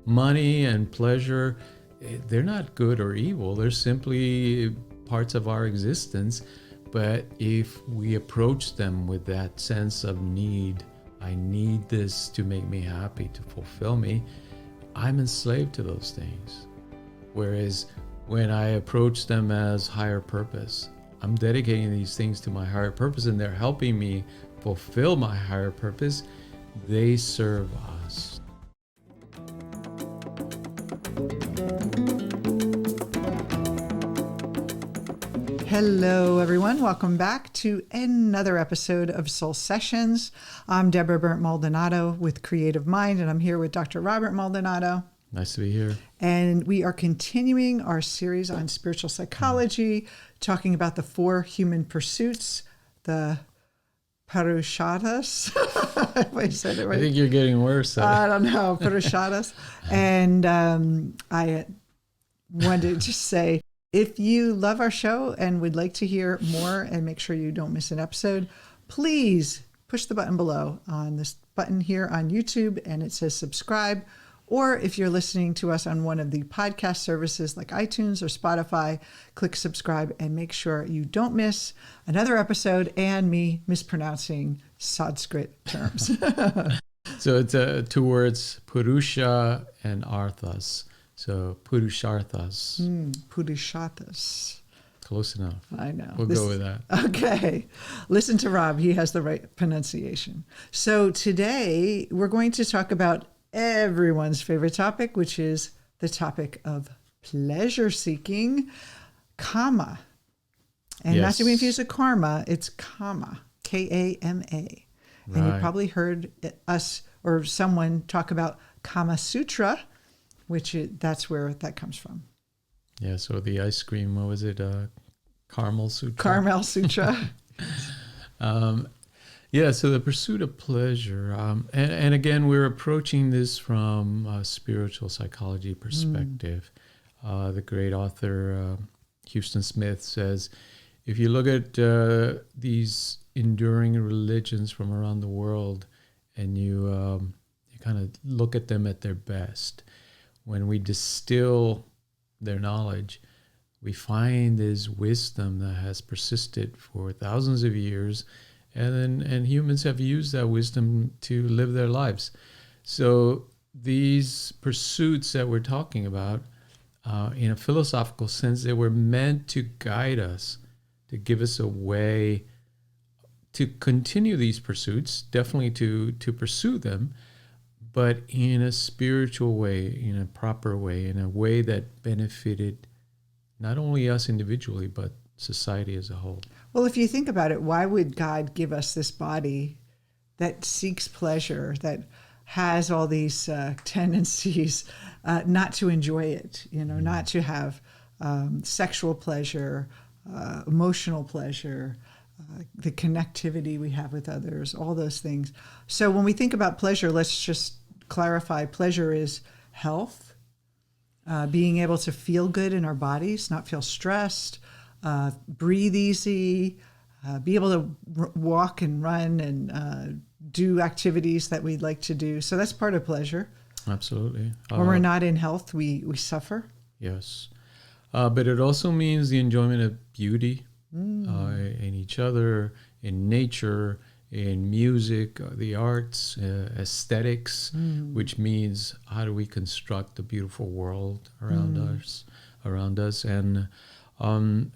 money and pleasure, they're not good or evil. They're simply parts of our existence. But if we approach them with that sense of need, I need this to make me happy, to fulfill me, I'm enslaved to those things. Whereas when I approach them as higher purpose, I'm dedicating these things to my higher purpose and they're helping me fulfill my higher purpose, they serve us. Hello, everyone. Welcome back to another episode of Soul Sessions. I'm Deborah Burnt Maldonado with Creative Mind, and I'm here with Dr. Robert Maldonado. Nice to be here. And we are continuing our series on spiritual psychology, talking about the 4 human pursuits, the Upanishads. If I said it right. I think you're getting worse. I don't know, Upanishads. And I wanted to say, if you love our show and would like to hear more and make sure you don't miss an episode, please push the button below on this button here on YouTube, and it says subscribe. Or if you're listening to us on one of the podcast services like iTunes or Spotify, click subscribe and make sure you don't miss another episode and me mispronouncing Sanskrit terms. So it's 2 words, Purusha and Arthas. So Purusharthas. Purusharthas. Close enough. I know. We'll go with that. Okay. Listen to Rob. He has the right pronunciation. So today we're going to talk about everyone's favorite topic, which is the topic of pleasure seeking, kama. And not to be confused with karma, it's kama, Kama. Right. And you probably heard us or someone talk about Kama Sutra, that's where that comes from. Yeah, so the ice cream, what was it? Caramel Sutra? Caramel Sutra. Yeah, so the pursuit of pleasure. And again, we're approaching this from a spiritual psychology perspective. The great author, Houston Smith, says, if you look at these enduring religions from around the world and you kind of look at them at their best, when we distill their knowledge, we find this wisdom that has persisted for thousands of years, and humans have used that wisdom to live their lives. So these pursuits that we're talking about, in a philosophical sense, they were meant to guide us, to give us a way to continue these pursuits, definitely to pursue them, but in a spiritual way, in a proper way, in a way that benefited not only us individually, but society as a whole. Well, if you think about it, why would God give us this body that seeks pleasure, that has all these tendencies not to enjoy it, not to have sexual pleasure, emotional pleasure, the connectivity we have with others, all those things. So when we think about pleasure, let's just clarify, pleasure is health, being able to feel good in our bodies, not feel stressed, breathe easy, be able to walk and run and do activities that we'd like to do. So that's part of pleasure. Absolutely. When we're not in health, we suffer. Yes. But it also means the enjoyment of beauty in each other, in nature, in music, the arts, aesthetics, which means how do we construct the beautiful world around us, and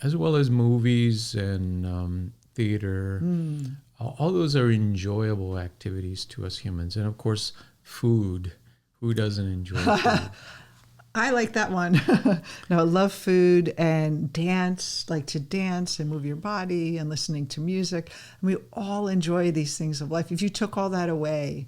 as well as movies and theater. All those are enjoyable activities to us humans. And of course, food. Who doesn't enjoy food? I like that one. No, I love food and dance, like to dance and move your body and listening to music. And we all enjoy these things of life. If you took all that away,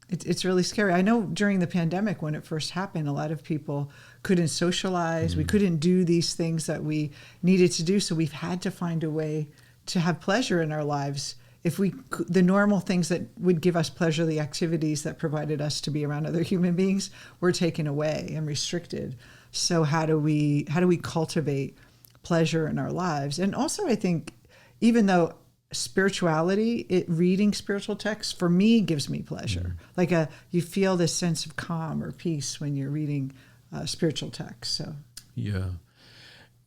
it's really scary. I know during the pandemic when it first happened, a lot of people couldn't socialize. We couldn't do these things that we needed to do. So we've had to find a way to have pleasure in our lives. If the normal things that would give us pleasure, the activities that provided us to be around other human beings, were taken away and restricted. So how do we cultivate pleasure in our lives? And also, I think, even though spirituality, reading spiritual texts for me gives me pleasure. Like you feel this sense of calm or peace when you're reading spiritual texts. So Yeah.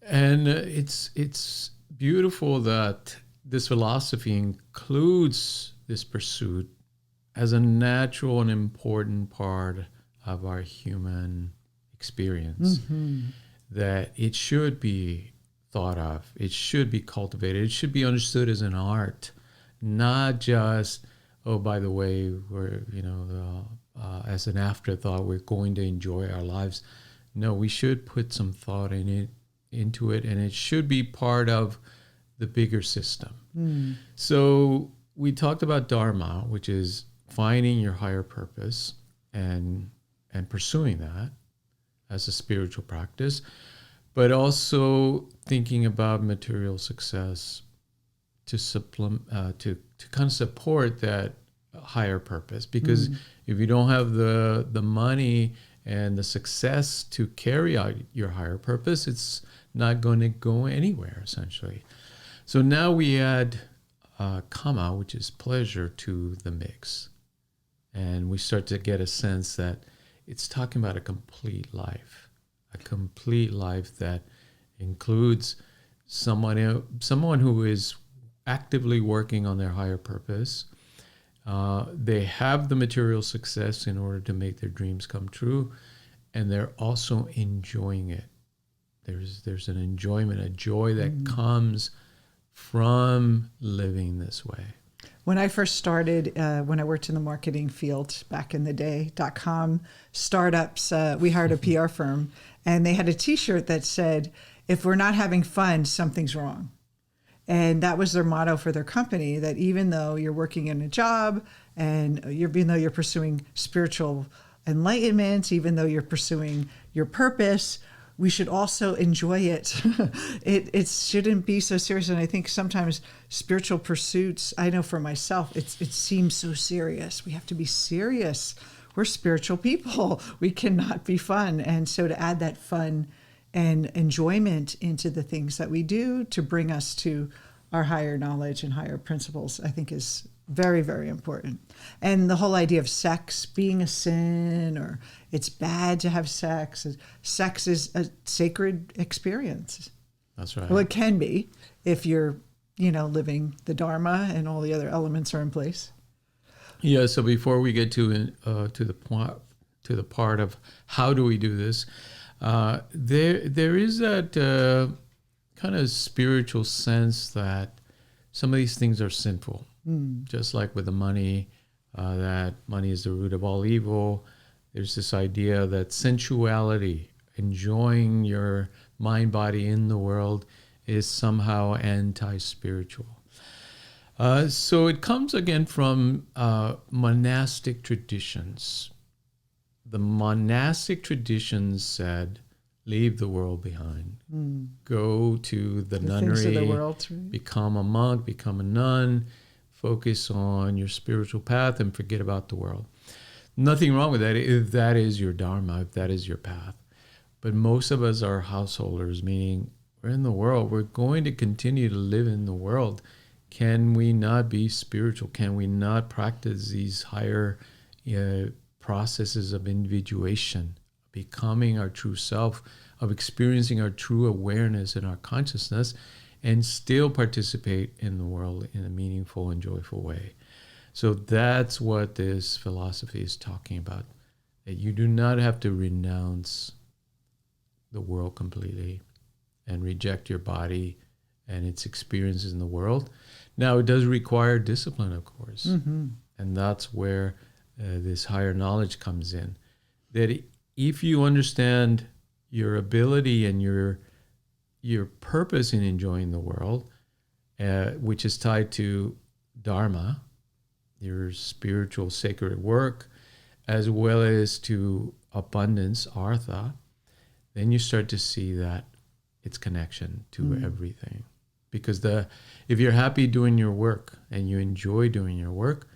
And it's beautiful that this philosophy includes this pursuit as a natural and important part of our human experience. That it should be thought of, it should be cultivated, it should be understood as an art, not just, oh, by the way, we're, as an afterthought, we're going to enjoy our lives. No, we should put some thought into it, and it should be part of the bigger system. So we talked about Dharma, which is finding your higher purpose and pursuing that as a spiritual practice, but also thinking about material success to supplement, to kind of support that higher purpose. Because if you don't have the money and the success to carry out your higher purpose, it's not going to go anywhere, essentially. So now we add kama, which is pleasure, to the mix. And we start to get a sense that it's talking about a complete life that includes someone who is actively working on their higher purpose. They have the material success in order to make their dreams come true, and they're also enjoying it. There's an enjoyment, a joy that comes from living this way. when I first started, when I worked in the marketing field back in the day, .com startups, we hired a PR firm, and they had a T-shirt that said, "If we're not having fun, something's wrong." And that was their motto for their company, that even though you're working in a job and even though you're pursuing spiritual enlightenment, even though you're pursuing your purpose, we should also enjoy it. It shouldn't be so serious. And I think sometimes spiritual pursuits, I know for myself, it seems so serious. We have to be serious. We're spiritual people. We cannot be fun. And so to add that fun and enjoyment into the things that we do to bring us to our higher knowledge and higher principles, I think is very, very important. And the whole idea of sex being a sin, or it's bad to have sex. Sex is a sacred experience. That's right. Well, it can be if you're, living the Dharma and all the other elements are in place. Yeah. So before we get to the part of how do we do this, there is that kind of spiritual sense that some of these things are sinful. Just like with the money, that money is the root of all evil. There's this idea that sensuality, enjoying your mind, body in the world, is somehow anti-spiritual. So it comes again from monastic traditions. The monastic traditions said, leave the world behind. Go to the nunnery, things of the world, right? Become a monk, become a nun, focus on your spiritual path and forget about the world. Nothing wrong with that if that is your Dharma, if that is your path. But most of us are householders, meaning we're in the world. We're going to continue to live in the world. Can we not be spiritual? Can we not practice these higher processes of individuation, becoming our true self, of experiencing our true awareness and our consciousness, and still participate in the world in a meaningful and joyful way? So that's what this philosophy is talking about, that you do not have to renounce the world completely and reject your body and its experiences in the world. Now, it does require discipline, of course, and that's where this higher knowledge comes in, that if you understand your ability and your purpose in enjoying the world, which is tied to Dharma, your spiritual sacred work, as well as to abundance, Artha, then you start to see that it's connection to everything. Because if you're happy doing your work and you enjoy doing your work,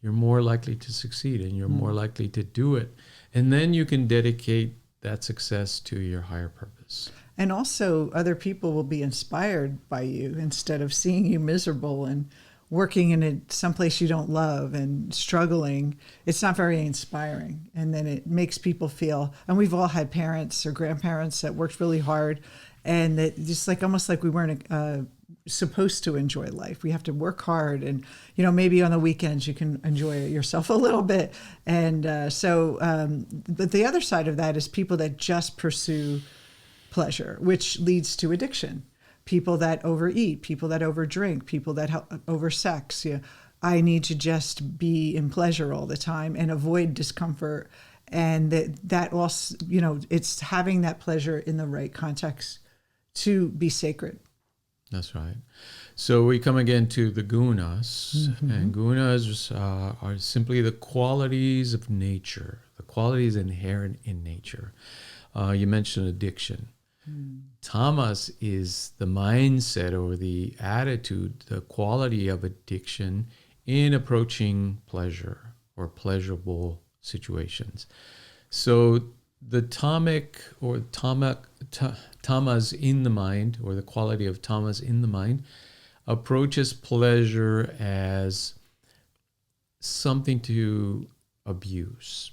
you're more likely to succeed and you're more likely to do it. And then you can dedicate that success to your higher purpose. And also other people will be inspired by you instead of seeing you miserable and working in someplace you don't love and struggling, it's not very inspiring. And then it makes people feel, and we've all had parents or grandparents that worked really hard, and that just like almost like we weren't supposed to enjoy life. We have to work hard, and maybe on the weekends you can enjoy yourself a little bit. And but the other side of that is people that just pursue pleasure, which leads to addiction. People that overeat, people that overdrink, people that oversex. I need to just be in pleasure all the time and avoid discomfort. And that also, it's having that pleasure in the right context to be sacred. That's right. So we come again to the gunas, and gunas are simply the qualities of nature, the qualities inherent in nature. You mentioned addiction. Tamas is the mindset or the attitude, the quality of addiction in approaching pleasure or pleasurable situations. So the tamas in the mind, or the quality of tamas in the mind, approaches pleasure as something to abuse,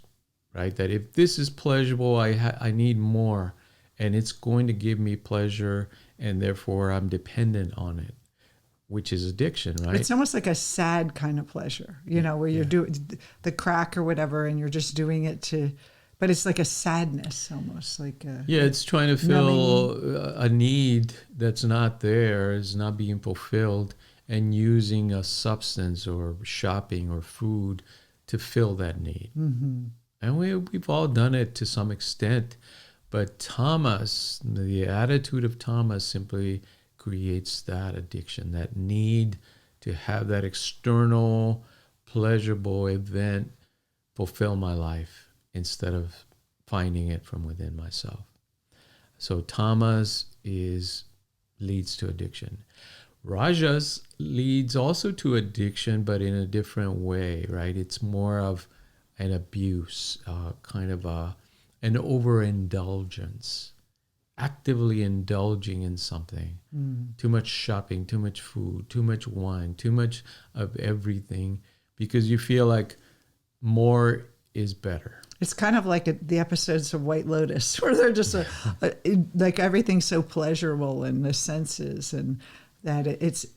right? That if this is pleasurable, I need more, and it's going to give me pleasure, and therefore I'm dependent on it, which is addiction, right? It's almost like a sad kind of pleasure, where you're doing the crack or whatever, and you're just doing it but it's like a sadness almost, like it's trying to fill a need that's not there, is not being fulfilled, and using a substance or shopping or food to fill that need. And we've all done it to some extent, but tamas, the attitude of tamas, simply creates that addiction, that need to have that external pleasurable event fulfill my life, instead of finding it from within myself. So tamas leads to addiction. Rajas leads also to addiction, but in a different way, right? It's more of an abuse, kind of an overindulgence, actively indulging in something. Too much shopping, too much food, too much wine, too much of everything, because you feel like more is better. It's kind of like the episodes of White Lotus, where they're just like everything's so pleasurable in the senses, and that it's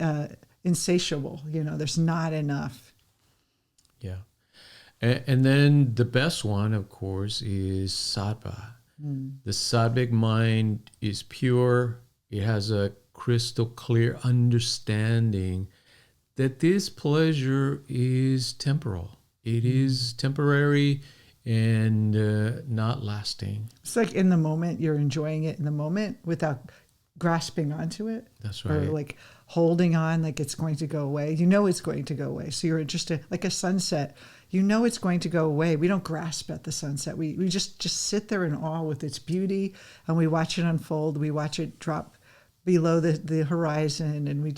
insatiable. There's not enough. Yeah. And then the best one, of course, is sattva. The sattvic mind is pure. It has a crystal clear understanding that this pleasure is temporal. It is temporary and not lasting. It's like in the moment, you're enjoying it in the moment without grasping onto it. That's right. Or like holding on like it's going to go away. It's going to go away. So you're just like a sunset. It's going to go away. We don't grasp at the sunset. We just sit there in awe with its beauty, and we watch it unfold. We watch it drop below the horizon, and we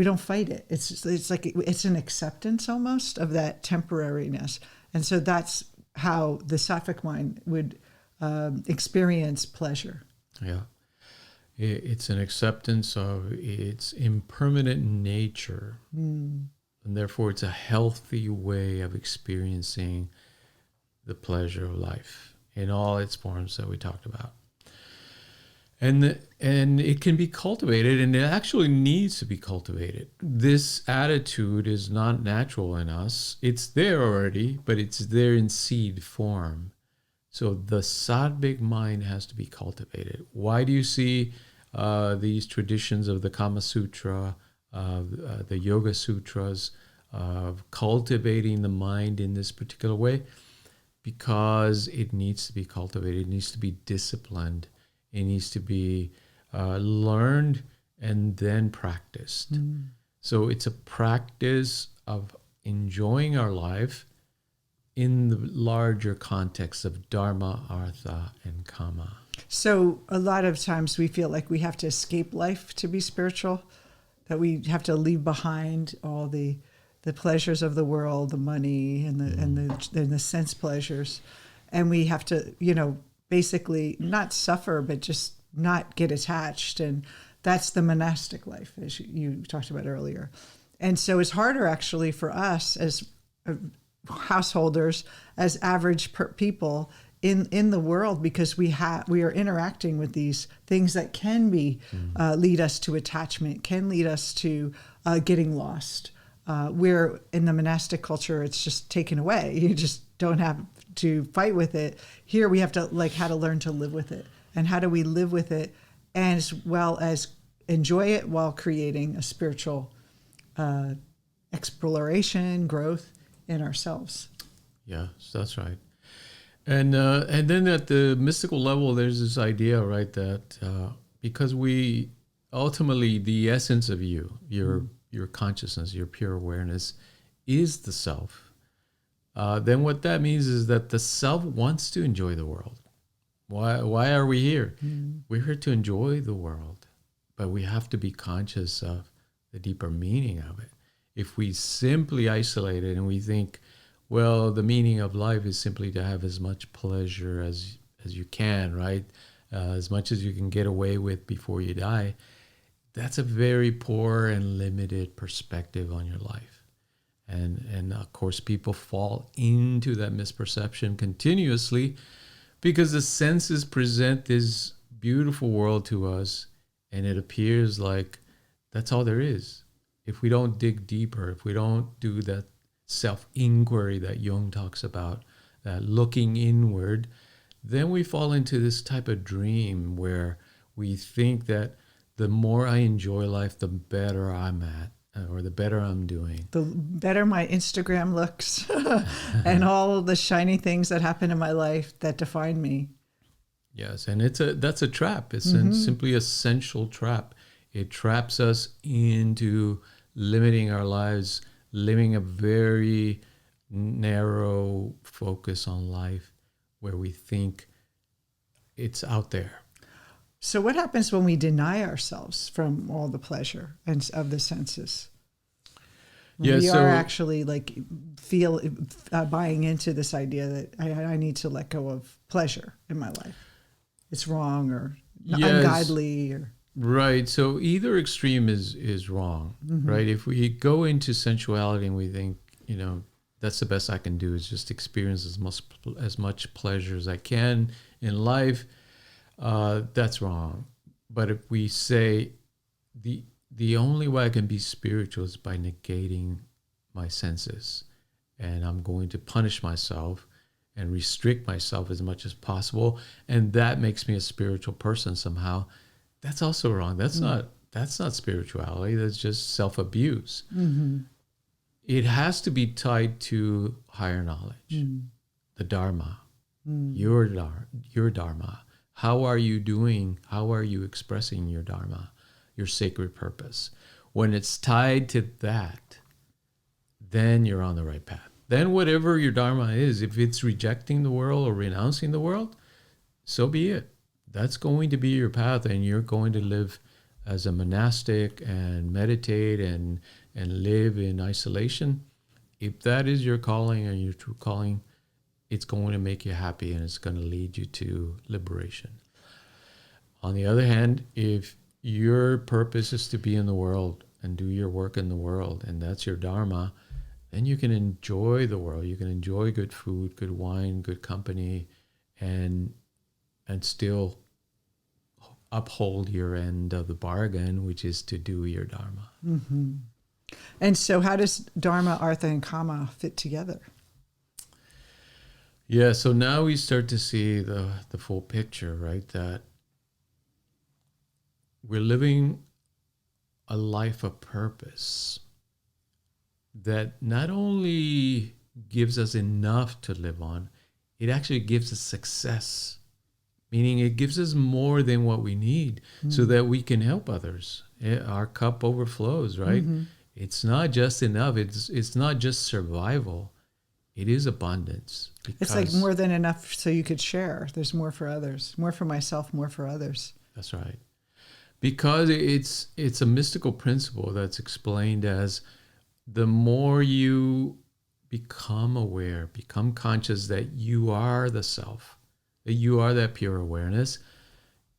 don't fight it. It's like it's an acceptance almost of that temporariness. And so that's how the sattvic mind would experience pleasure. Yeah. It's an acceptance of its impermanent nature. And therefore, it's a healthy way of experiencing the pleasure of life in all its forms that we talked about. And it can be cultivated, and it actually needs to be cultivated. This attitude is not natural in us. It's there already, but it's there in seed form. So the sattvic mind has to be cultivated. Why do you see these traditions of the Kama Sutra, the Yoga Sutras, of cultivating the mind in this particular way? Because it needs to be cultivated. It needs to be disciplined. It needs to be learned and then practiced. So it's a practice of enjoying our life in the larger context of Dharma, Artha, and Kama. So a lot of times we feel like we have to escape life to be spiritual, that we have to leave behind all the pleasures of the world, the money and the sense pleasures, and we have to, basically not suffer, but just not get attached. And that's the monastic life, as you talked about earlier. And so it's harder actually for us as householders, as average people in the world, because we are interacting with these things that can be lead us to attachment, can lead us to getting lost. Where in the monastic culture, it's just taken away. You just don't have to fight with it. Here we have to how to learn to live with it. And how do we live with it as well as enjoy it while creating a spiritual exploration, growth in ourselves. Yeah, that's right. And then at the mystical level, there's this idea, right, that because we ultimately the essence of your consciousness, your pure awareness, is the self. Then what that means is that the self wants to enjoy the world. Why are we here? We're here to enjoy the world, but we have to be conscious of the deeper meaning of it. If we simply isolate it and we think, well, the meaning of life is simply to have as much pleasure as you can, right? As much as you can get away with before you die. That's a very poor and limited perspective on your life. And of course, people fall into that misperception continuously because the senses present this beautiful world to us, and it appears like that's all there is. If we don't dig deeper, if we don't do that self-inquiry that Jung talks about, that looking inward, then we fall into this type of dream where we think that the more I enjoy life, the better I'm at, or the better I'm doing. The better my Instagram looks and all of the shiny things that happen in my life that define me. Yes, and that's a trap. It's simply a sensual trap. It traps us into limiting our lives, living a very narrow focus on life where we think it's out there. So what happens when we deny ourselves from all the pleasure and of the senses? We are actually buying into this idea that I need to let go of pleasure in my life. It's wrong or ungodly. Or right. So either extreme is wrong, right? If we go into sensuality and we think, that's the best I can do is just experience as much pleasure as I can in life, that's wrong. But if we say the only way I can be spiritual is by negating my senses, and I'm going to punish myself and restrict myself as much as possible, and that makes me a spiritual person somehow, that's also wrong. That's not spirituality. That's just self-abuse. It has to be tied to higher knowledge, the Dharma, your Dharma. How are you doing? How are you expressing your Dharma, your sacred purpose? When it's tied to that, then you're on the right path. Then whatever your Dharma is, if it's rejecting the world or renouncing the world, so be it. That's going to be your path, and you're going to live as a monastic and meditate and live in isolation. If that is your calling and your true calling, it's going to make you happy and it's going to lead you to liberation. On the other hand, if your purpose is to be in the world and do your work in the world, and that's your Dharma, then you can enjoy the world. You can enjoy good food, good wine, good company, and still uphold your end of the bargain, which is to do your Dharma. And so how does Dharma, Artha, and Kama fit together? Yeah, so now we start to see the full picture, right? That we're living a life of purpose that not only gives us enough to live on, it actually gives us success, meaning it gives us more than what we need so that we can help others. Our cup overflows, right? It's not just enough. It's not just survival. It is abundance. It's like more than enough so you could share. There's more for others, more for myself, more for others. That's right. Because it's a mystical principle that's explained as the more you become aware, become conscious that you are the self, that you are that pure awareness,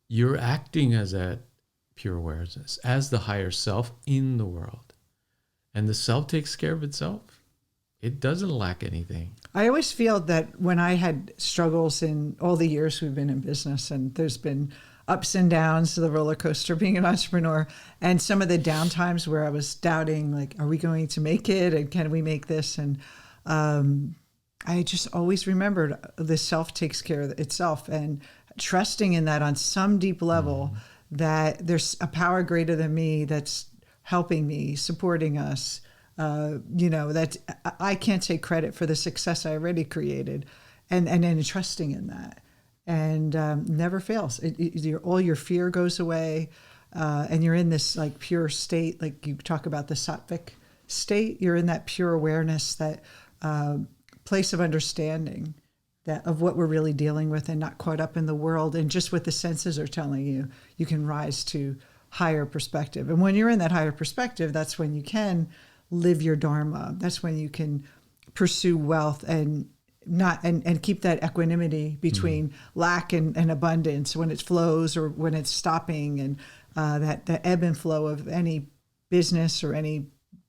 you're acting as that pure awareness, as the higher self in the world. And the self takes care of itself. It doesn't lack anything. I always feel that when I had struggles in all the years we've been in business, and there's been ups and downs to the roller coaster being an entrepreneur, and some of the downtimes where I was doubting, like, are we going to make it, and can we make this? And I just always remembered the self takes care of itself, and trusting in that on some deep level, that there's a power greater than me that's helping me, supporting us. That I can't take credit for the success I already created, and trusting in that, and never fails. All your fear goes away, and you're in this like pure state, like you talk about the sattvic state. You're in that pure awareness, that place of understanding that of what we're really dealing with, and not caught up in the world and just what the senses are telling you. You can rise to higher perspective, and when you're in that higher perspective, that's when you can live your Dharma. That's when you can pursue wealth and keep that equanimity between lack and abundance, when it flows or when it's stopping, and that the ebb and flow of any business or any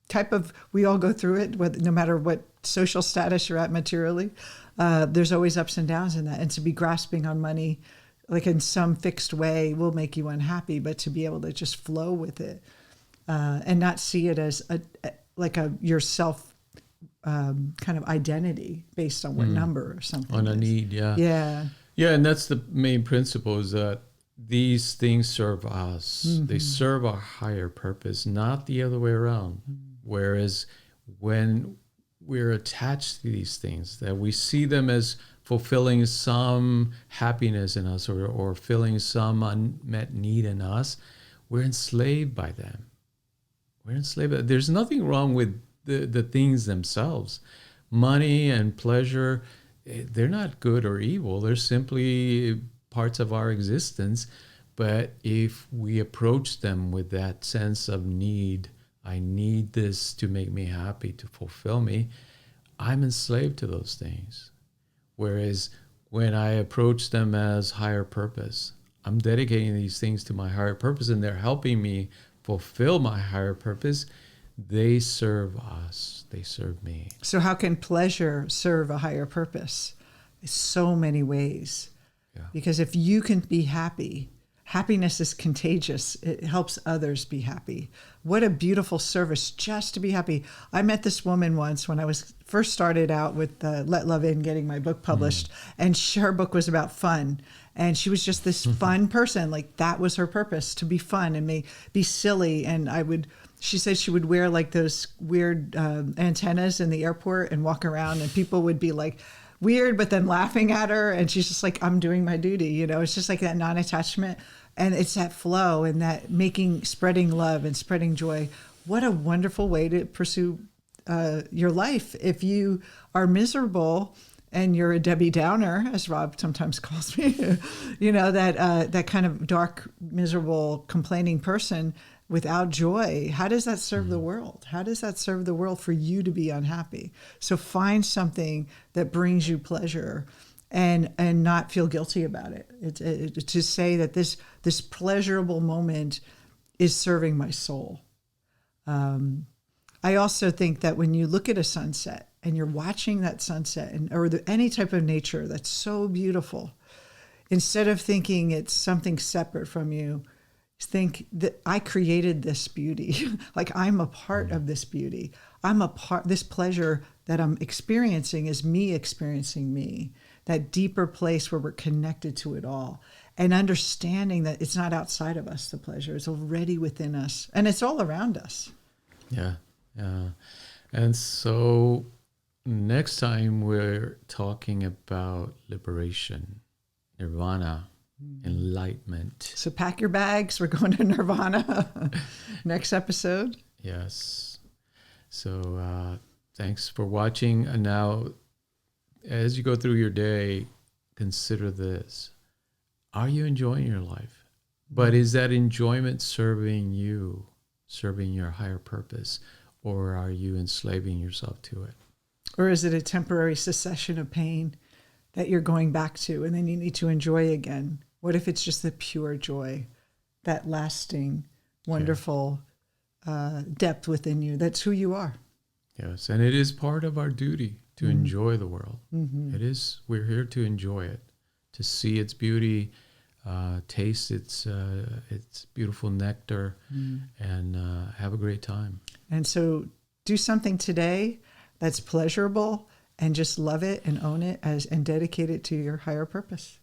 type of, we all go through it, no matter what social status you're at materially. There's always ups and downs in that. And to be grasping on money, like in some fixed way, will make you unhappy, but to be able to just flow with it, and not see it as your self kind of identity based on what number or something. On a need, yeah. Yeah. Yeah, and that's the main principle, is that these things serve us. Mm-hmm. They serve our higher purpose, not the other way around. Mm-hmm. Whereas when we're attached to these things, that we see them as fulfilling some happiness in us, or filling some unmet need in us, we're enslaved by them. We're enslaved. There's nothing wrong with the things themselves. Money and pleasure, they're not good or evil. They're simply parts of our existence. But if we approach them with that sense of need, I need this to make me happy, to fulfill me, I'm enslaved to those things. Whereas when I approach them as higher purpose, I'm dedicating these things to my higher purpose, and they're helping me fulfill my higher purpose. They serve us. They serve me. So how can pleasure serve a higher purpose? So many ways. Yeah. Because if you can be happy, happiness is contagious. It helps others be happy. What a beautiful service, just to be happy. I met this woman once when I was first started out with Let Love In, getting my book published, and her book was about fun. And she was just this fun person. Like, that was her purpose, to be fun and be silly. And she said she would wear like those weird antennas in the airport and walk around, and people would be like weird, but then laughing at her. And she's just like, I'm doing my duty. It's just like that non-attachment. And it's that flow and that spreading love and spreading joy. What a wonderful way to pursue your life. If you are miserable and you're a Debbie Downer, as Rob sometimes calls me, that kind of dark, miserable, complaining person without joy, how does that serve the world? How does that serve the world for you to be unhappy? So find something that brings you pleasure, and not feel guilty about it. To say that this pleasurable moment is serving my soul. I also think that when you look at a sunset and you're watching that sunset, or any type of nature that's so beautiful, instead of thinking it's something separate from you, think that I created this beauty. Like, I'm a part of this beauty. This pleasure that I'm experiencing is me experiencing me. That deeper place where we're connected to it all, and understanding that it's not outside of us, the pleasure. It's already within us, and it's all around us. Yeah. And so next time we're talking about liberation, nirvana, enlightenment. So pack your bags. We're going to nirvana next episode. Yes. So thanks for watching. And now, as you go through your day, consider this. Are you enjoying your life? But is that enjoyment serving you, serving your higher purpose? Or are you enslaving yourself to it? Or is it a temporary cessation of pain that you're going back to, and then you need to enjoy again? What if it's just the pure joy, that lasting, wonderful depth within you. That's who you are. Yes, and it is part of our duty to enjoy the world. It is. We're here to enjoy it, to see its beauty, taste its beautiful nectar, and have a great time. And so do something today that's pleasurable and just love it and own it and dedicate it to your higher purpose.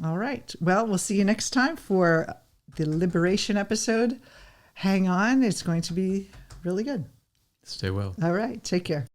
All right. Well, we'll see you next time for the liberation episode. Hang on. It's going to be really good. Stay well. All right. Take care.